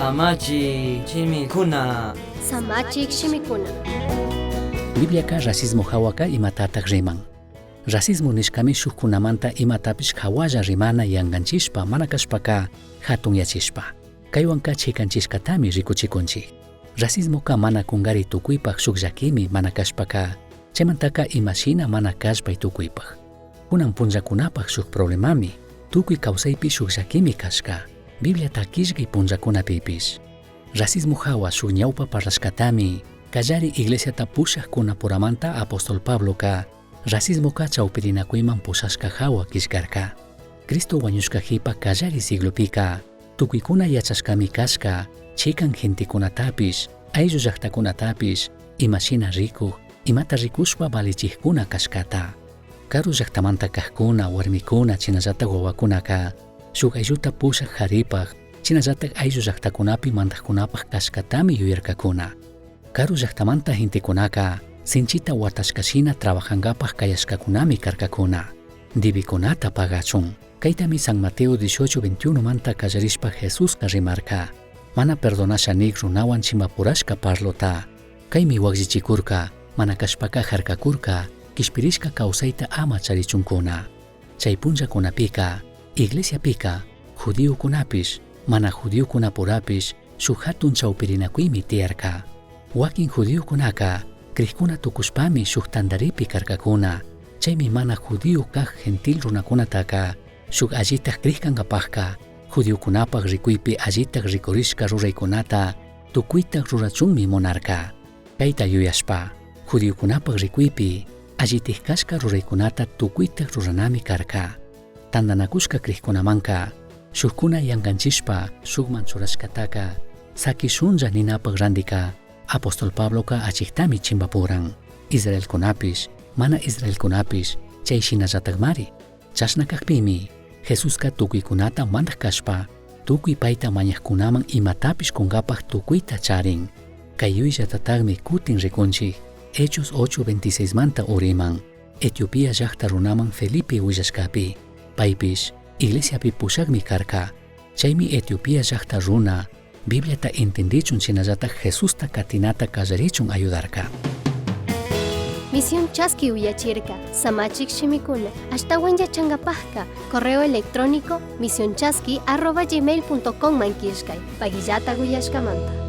Samachi chimikuna. Samachik shimikuna. Bibliaka racismo hawaka imatatak riman. Racismo nishkami shukkunamanta imatapish hawalla rimana yanganchishpa manakashpaka hatun yachishpa. Kaywanka chikanchishkatami rikuchikunchi. Racismo ka mana kungari tukuypak shukllakimi manakashpaka chaymantaka imashina manakashpay tukuypak. Kunan punllakunapak shuk problemami tukuy kawsaypi shukllakimi kashka. Biblia takishkay punllakunapipish. Racismo hawa shuk ñawpa parlashkatami kallari iglesiata pushaqkuna puramanta apóstol Pablo ka racismo ka chawpirinakuyman pushashka hawa kishkarka. Cristo wañushkajipa kallari siglopika tukuykuna yachashkami kashka chikan gentikunatapish ayllu llaqtakunatapish imashina rikuq imata rikushpa valichiqkuna kashkata. Karu llaqtamanta kaqkuna warmikuna chinallatak wawakunaka shuk aylluta pushaq haripaq chinallatak ayllu llaqtakunapi mantaqkunapaq kashkatami yuyarkakuna. Karu llaqtamanta gentikunaka sinchita watashkashina trabajankapaq kayashkakunami karkakuna. Dibikunata pagachun. Kaytami San Mateo 18:21 manta kallarishpa Jesús rimarka. Mana perdonashanik runawan chimapurashka parlota. Kaymi waqllichikurka, mana kashpaka harkakurka, kishpirishka kawsayta ama charichunkuna. Chay punllakunapika, iglesiapika, judiokunapish, mana judiokunapurapish, shuk hatun chawpirinakuymi tiyarka. Wakin judiokunaka, kriqkuna tukushpami shuk tandaripi karkakuna. Chaymi mana judio kaq gentil runakunataka, shuk allitaq kriqkankapaqka, judiokunapaq rikuypi allitaq rikurishka ruraykunata, tukuytaq rurachunmi munarka. Kayta yuyashpa, judiokunapaq rikuypi, allitaq kashka ruraykunata tukuytaq ruranami karka. Tandanakushka kriqkunamanka, shukkuna yanganchishpa, shukman churashkataka, sakishunlla ninapaq randika, apóstol Pablo ka achiktami chimbapuran. Israelkunapish, mana Israelkunapish, chayshinallataqmari. Chashna kaqpimi, Jesuska tukuykunata mantaq kashpa, tukuy payta mañaqkunaman imatapish kunkapaq tukuyta charin. Kay yuyllatataqmi kutin rikunchik, Hechos 8:26 manta uriman, Etiopía llaqta runaman Felipe willashkapi. Paypish, iglesiapi pushaqmi karka. Chaymi Etiopía llaqta runa, Bibliata entendichun chinallatak Jesusta katinata kallarichun ayudarka. Misión Chasqui Uyachirka, Samachik Shimikuna, Ashtawan Yachangapajka, correo electrónico misionchasqui@gmail.com mankishkay, Pagillata Guyashkamanta.